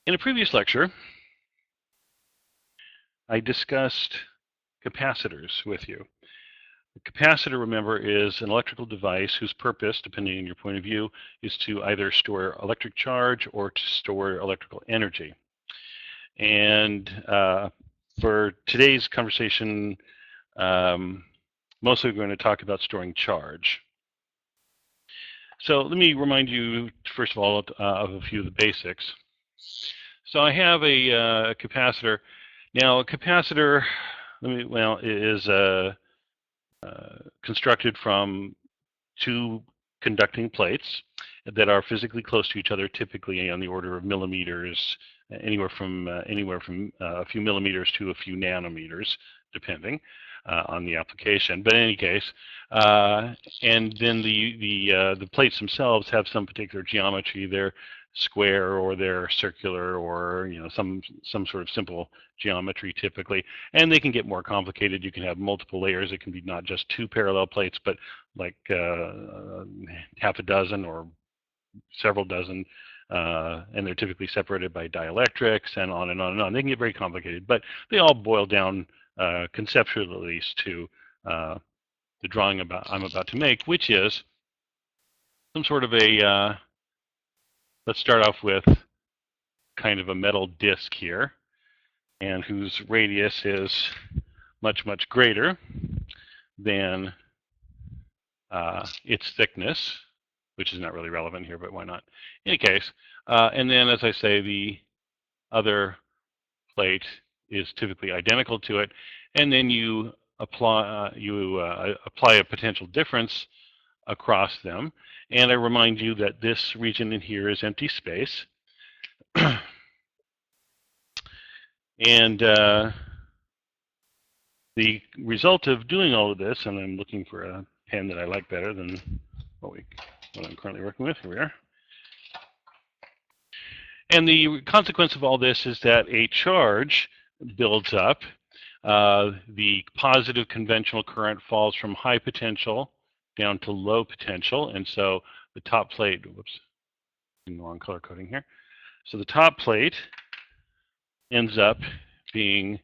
In a previous lecture, I discussed capacitors with you. A capacitor, remember, is an electrical device whose purpose, depending on your point of view, is to either store electric charge or to store electrical energy. And for today's conversation, mostly we're going to talk about storing charge. So let me remind you, first of all, of a few of the basics. So I have a capacitor. Now, a capacitor, is constructed from two conducting plates that are physically close to each other, typically on the order of millimeters, anywhere from a few millimeters to a few nanometers, depending on the application. But in any case, and then the plates themselves have some particular geometry. They're square or they're circular or some sort of simple geometry typically, and they can get more complicated. You can have multiple layers. It can be not just two parallel plates, but like half a dozen or several dozen, and they're typically separated by dielectrics and on and on and on. They can get very complicated, but they all boil down conceptually at least to the drawing I'm about to make, which is some sort of a let's start off with kind of a metal disc here, and whose radius is much, much greater than its thickness, which is not really relevant here, but why not? In any case, and then, as I say, the other plate is typically identical to it, and then you apply a potential difference across them. And I remind you that this region in here is empty space. And the result of doing all of this, and I'm looking for a pen that I like better than what I'm currently working with. Here we are. And the consequence of all this is that a charge builds up. The positive conventional current falls from high potential down to low potential, and so the top plate, whoops, in the wrong color coding here. So the top plate ends up being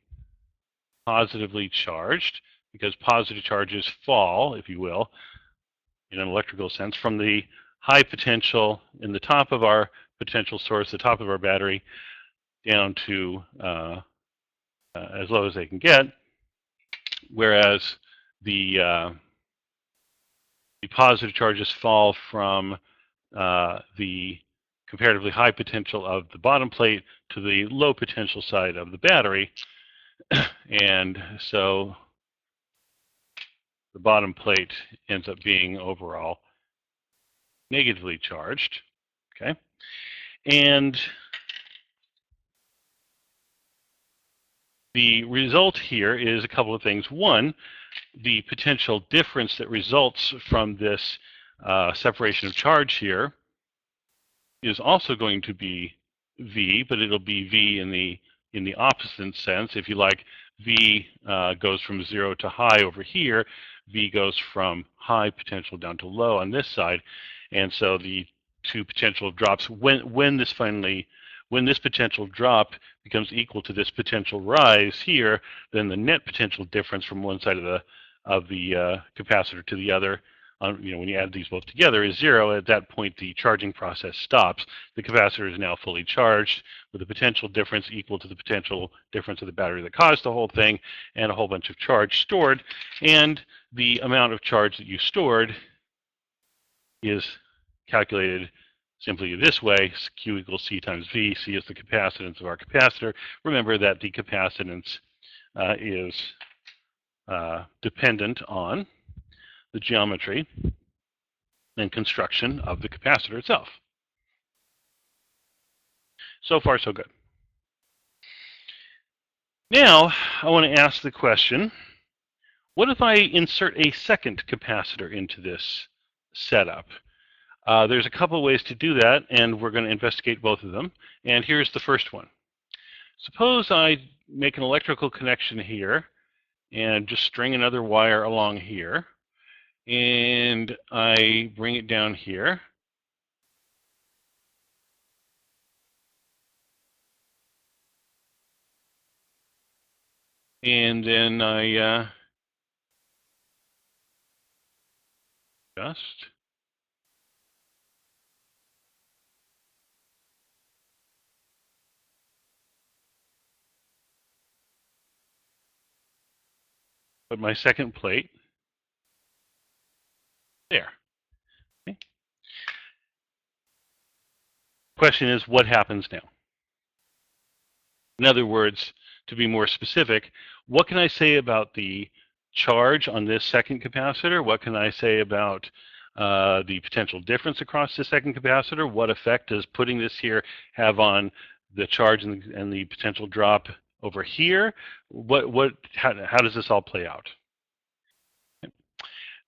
positively charged because positive charges fall, if you will, in an electrical sense, from the high potential in the top of our potential source, the top of our battery, down to as low as they can get, whereas the positive charges fall from the comparatively high potential of the bottom plate to the low potential side of the battery. And so the bottom plate ends up being overall negatively charged, okay? And the result here is a couple of things. One, the potential difference that results from this separation of charge here is also going to be V, but it'll be V in the opposite sense. If you like, V goes from 0 to high over here. V goes from high potential down to low on this side. And so the two potential drops, when this potential drop becomes equal to this potential rise here, then the net potential difference from one side of the capacitor to the other, when you add these both together, is 0. At that point, the charging process stops. The capacitor is now fully charged with a potential difference equal to the potential difference of the battery that caused the whole thing, and a whole bunch of charge stored. And the amount of charge that you stored is calculated simply this way: Q equals C times V. C is the capacitance of our capacitor. Remember that the capacitance is dependent on the geometry and construction of the capacitor itself. So far, so good. Now, I want to ask the question, what if I insert a second capacitor into this setup? There's a couple of ways to do that, and we're going to investigate both of them. And here's the first one. Suppose I make an electrical connection here and just string another wire along here, and I bring it down here. And then I just put my second plate there. Okay. Question is, what happens now? In other words, to be more specific, what can I say about the charge on this second capacitor? What can I say about the potential difference across the second capacitor? What effect does putting this here have on the charge and the potential drop over here? How does this all play out?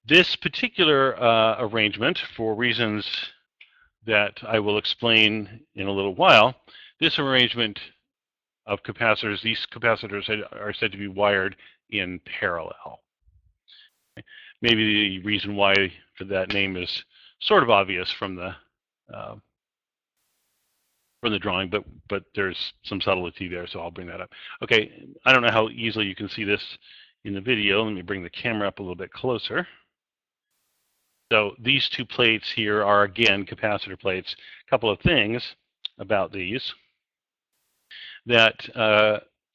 This particular arrangement, for reasons that I will explain in a little while, this arrangement of capacitors, these capacitors are said to be wired in parallel. Maybe the reason why for that name is sort of obvious from the drawing, but there's some subtlety there, so I'll bring that up. Okay, I don't know how easily you can see this in the video. Let me bring the camera up a little bit closer. So these two plates here are, again, capacitor plates. A couple of things about these. That,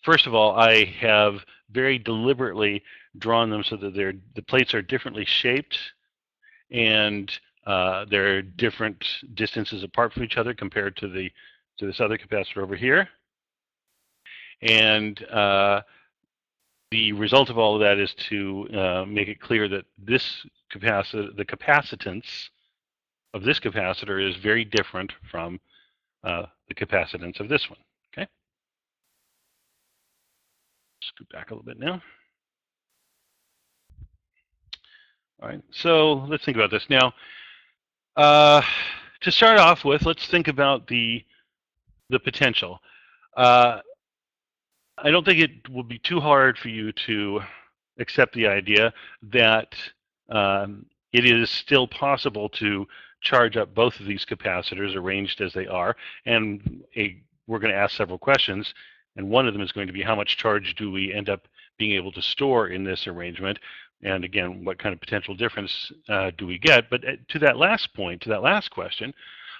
first of all, I have very deliberately drawn them so that the plates are differently shaped and they're different distances apart from each other compared to this other capacitor over here. And the result of all of that is to make it clear that the capacitance of this capacitor is very different from the capacitance of this one. Okay. Scoot back a little bit now. All right, so let's think about this now. To start off with, let's think about the potential. I don't think it will be too hard for you to accept the idea that it is still possible to charge up both of these capacitors arranged as they are, and we're going to ask several questions, and one of them is going to be how much charge do we end up being able to store in this arrangement, and again, what kind of potential difference do we get? But to that last point, to that last question,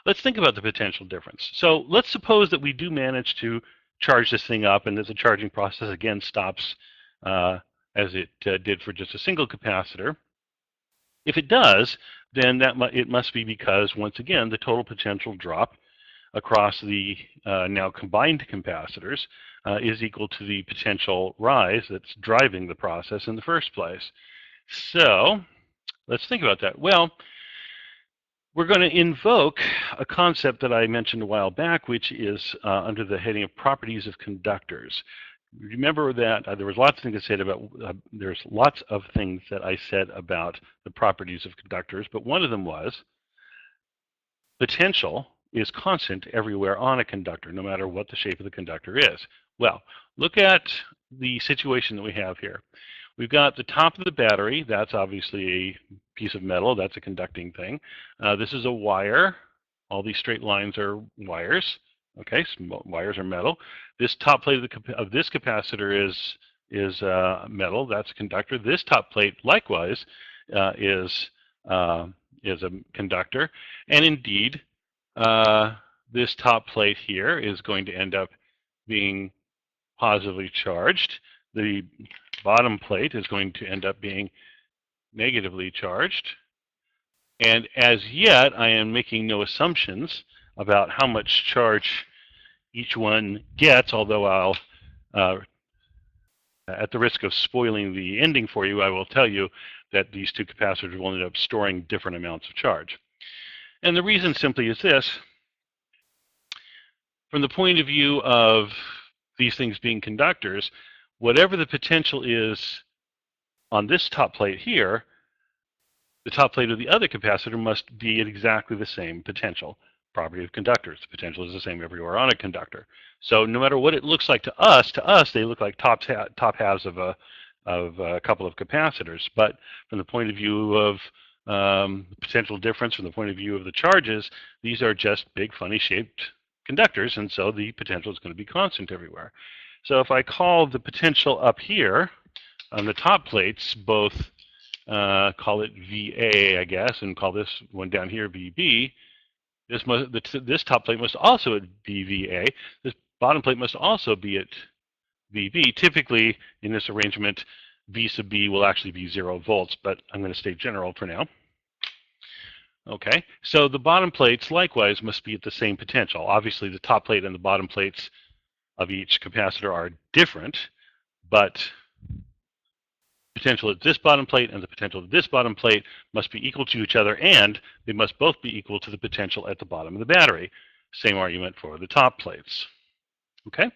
let's think about the potential difference. So let's suppose that we do manage to charge this thing up and that the charging process again stops as it did for just a single capacitor. If it does, then it must be because, once again, the total potential drop across the now combined capacitors is equal to the potential rise that's driving the process in the first place. So let's think about that. Well, we're going to invoke a concept that I mentioned a while back, which is under the heading of properties of conductors. Remember that there was lots of things I said about. There's lots of things that I said about the properties of conductors, but one of them was potential is constant everywhere on a conductor, no matter what the shape of the conductor is. Well, look at the situation that we have here. We've got the top of the battery. That's obviously a piece of metal. That's a conducting thing. This is a wire. All these straight lines are wires. Okay, so wires are metal. This top plate of this capacitor is metal. That's a conductor. This top plate, likewise, is a conductor. And indeed, this top plate here is going to end up being positively charged. The bottom plate is going to end up being negatively charged. And as yet, I am making no assumptions about how much charge each one gets, although I'll, at the risk of spoiling the ending for you, I will tell you that these two capacitors will end up storing different amounts of charge. And the reason simply is this. From the point of view of these things being conductors, whatever the potential is on this top plate here, the top plate of the other capacitor must be at exactly the same potential. Property of conductors. The potential is the same everywhere on a conductor. So no matter what it looks like to us they look like top halves of a couple of capacitors. But from the point of view of potential difference, from the point of view of the charges, these are just big, funny shaped conductors, and so the potential is going to be constant everywhere. So if I call the potential up here on the top plates both, call it VA, I guess, and call this one down here VB, this top plate must also be VA. This bottom plate must also be at VB. Typically, in this arrangement, V sub B will actually be 0 volts, but I'm going to stay general for now. Okay, so the bottom plates likewise must be at the same potential. Obviously, the top plate and the bottom plates of each capacitor are different, but potential at this bottom plate and the potential at this bottom plate must be equal to each other, and they must both be equal to the potential at the bottom of the battery. Same argument for the top plates. Okay?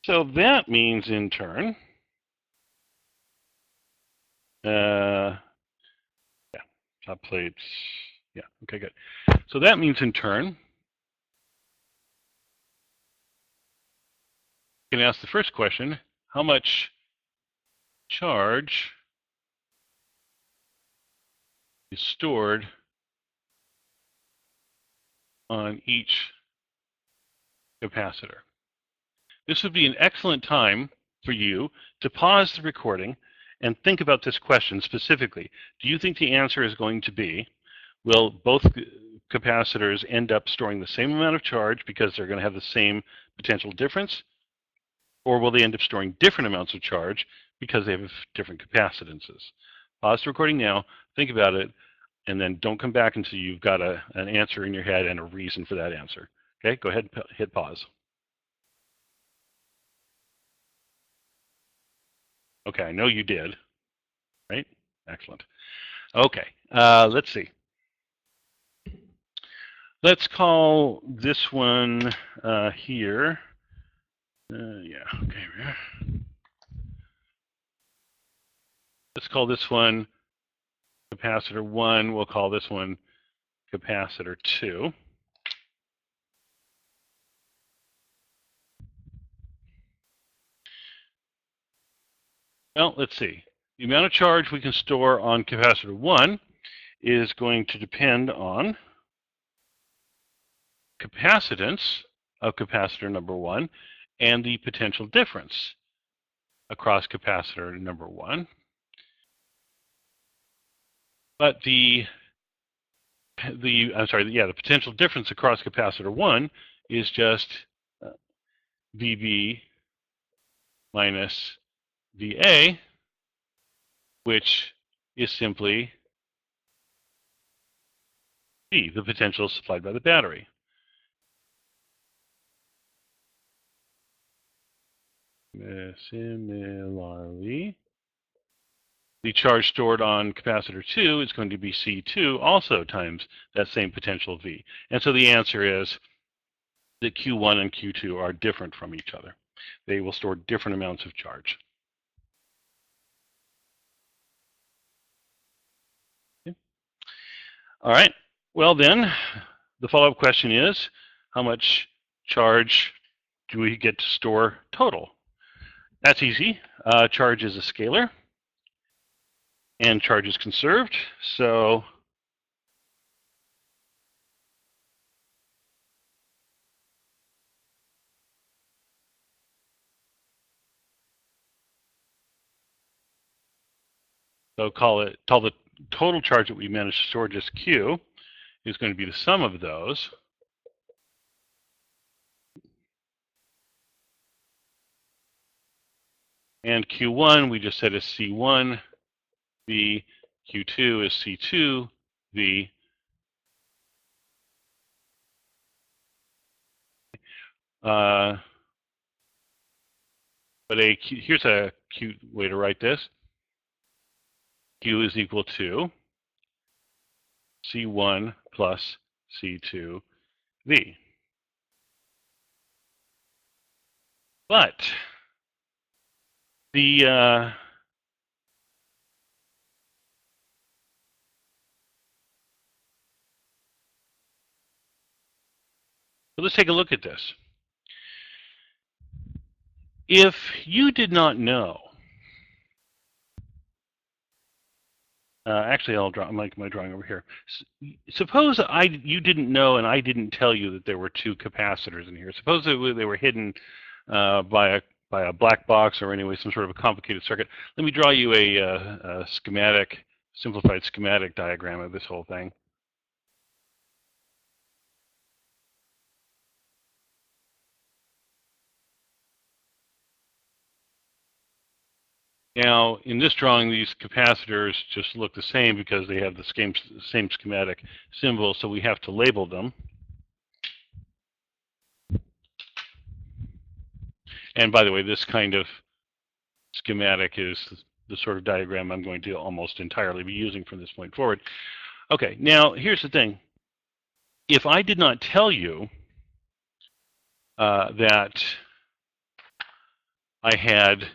So that means in turn, yeah, top plates, yeah, okay, good. So that means in turn, you can ask the first question, how much charge is stored on each capacitor? This would be an excellent time for you to pause the recording and think about this question specifically. Do you think the answer is going to be, will both capacitors end up storing the same amount of charge because they're going to have the same potential difference? Or will they end up storing different amounts of charge because they have different capacitances? Pause the recording now, think about it, and then don't come back until you've got an answer in your head and a reason for that answer. Okay, go ahead and hit pause. Okay, I know you did, right? Excellent. Okay, let's see. Let's call this one here. Yeah, okay. Let's call this one capacitor 1. We'll call this one capacitor 2. Well, let's see. The amount of charge we can store on capacitor 1 is going to depend on capacitance of capacitor number 1 and the potential difference across capacitor number 1. But the potential difference across capacitor 1 is just VB minus VA, which is simply V, the potential supplied by the battery. Similarly, the charge stored on capacitor 2 is going to be C2 also times that same potential V. And so the answer is that Q1 and Q2 are different from each other. They will store different amounts of charge. Okay. All right. Well then, the follow-up question is, how much charge do we get to store total? That's easy. Charge is a scalar, and charge is conserved. So call the total charge that we managed to store, just Q, is going to be the sum of those. And Q1 we just said is C1 V, Q2 is C2 V. But here's a cute way to write this. Q is equal to C1 plus C2 V. But the so let's take a look at this. If you did not know Actually, I'll draw my drawing over here. Suppose you didn't know and I didn't tell you that there were two capacitors in here. Suppose they were hidden by a black box or anyway some sort of a complicated circuit. Let me draw you a schematic, simplified schematic diagram of this whole thing. Now, in this drawing, these capacitors just look the same because they have the same schematic symbol, so we have to label them. And by the way, this kind of schematic is the sort of diagram I'm going to almost entirely be using from this point forward. Okay, now here's the thing. If I did not tell you that I had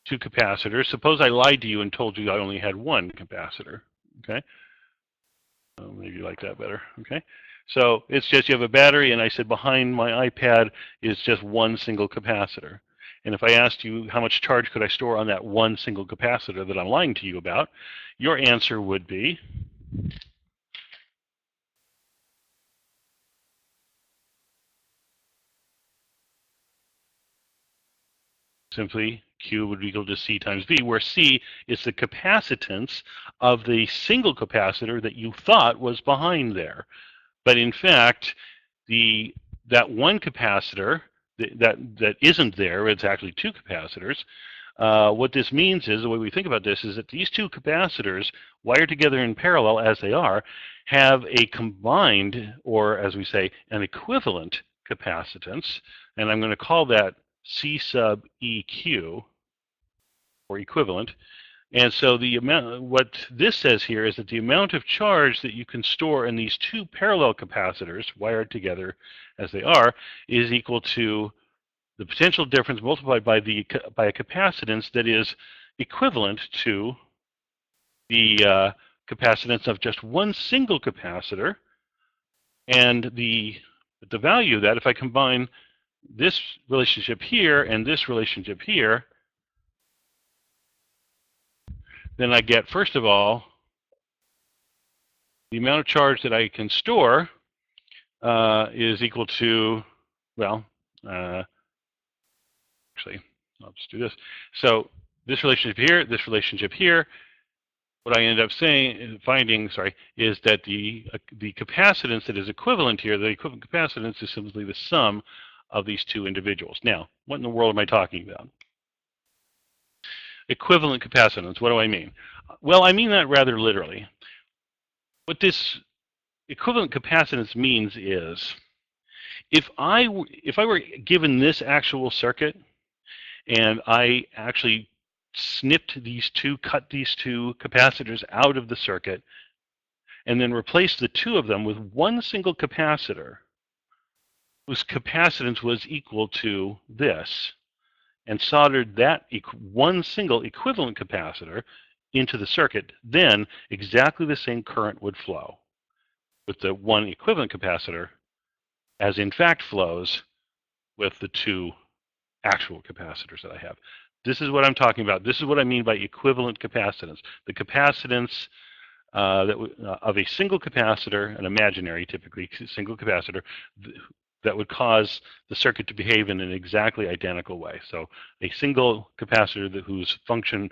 two capacitors, suppose I lied to you and told you I only had one capacitor, okay? Maybe you like that better, okay? So it's just you have a battery, and I said behind my iPad is just one single capacitor. And if I asked you how much charge could I store on that one single capacitor that I'm lying to you about, your answer would be simply Q would be equal to C times V, where C is the capacitance of the single capacitor that you thought was behind there. But in fact, that one capacitor that isn't there, it's actually two capacitors. What this means is, the way we think about this is that these two capacitors, wired together in parallel as they are, have a combined, or as we say, an equivalent capacitance. And I'm going to call that C sub EQ, or equivalent. And so the amount, what this says here is that the amount of charge that you can store in these two parallel capacitors, wired together as they are, is equal to the potential difference multiplied by a capacitance that is equivalent to the capacitance of just one single capacitor. And the value of that, if I combine this relationship here and this relationship here, then I get, first of all, the amount of charge that I can store is equal to, well, actually, I'll just do this. So this relationship here, what I end up finding, is that the capacitance that is equivalent here, the equivalent capacitance is simply the sum of these two individuals. Now, what in the world am I talking about? Equivalent capacitance, what do I mean? Well, I mean that rather literally. What this equivalent capacitance means is, if I were given this actual circuit, and I actually cut these two capacitors out of the circuit, and then replaced the two of them with one single capacitor, whose capacitance was equal to this, and soldered that one single equivalent capacitor into the circuit, then exactly the same current would flow with the one equivalent capacitor as in fact flows with the two actual capacitors that I have. This is what I'm talking about. This is what I mean by equivalent capacitance. The capacitance of a single capacitor, an imaginary, typically single capacitor, that would cause the circuit to behave in an exactly identical way. So a single capacitor whose function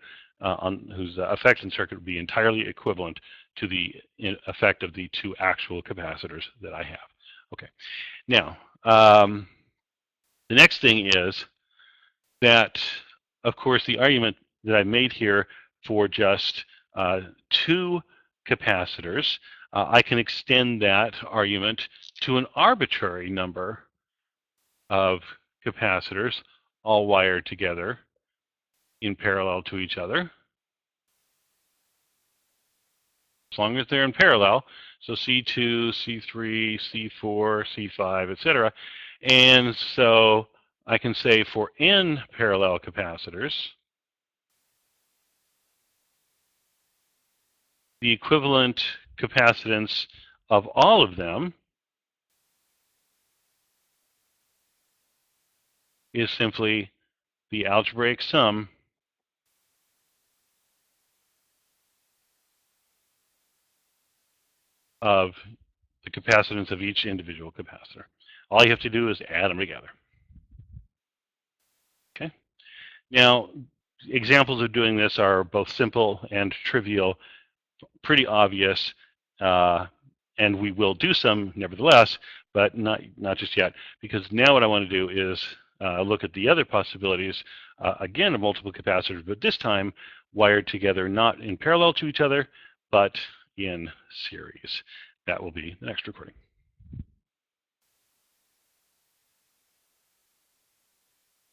whose effect in circuit would be entirely equivalent to the effect of the two actual capacitors that I have. Okay. Now, the next thing is that, of course, the argument that I made here for just two capacitors, I can extend that argument to an arbitrary number of capacitors all wired together in parallel to each other, as long as they're in parallel. So C2, C3, C4, C5, etc. And so I can say for n parallel capacitors, the equivalent capacitance of all of them is simply the algebraic sum of the capacitance of each individual capacitor. All you have to do is add them together. Okay. Now, examples of doing this are both simple and trivial, pretty obvious, and we will do some nevertheless, but not just yet, because now what I want to do is look at the other possibilities, again, of multiple capacitors, but this time wired together not in parallel to each other, but in series. That will be the next recording.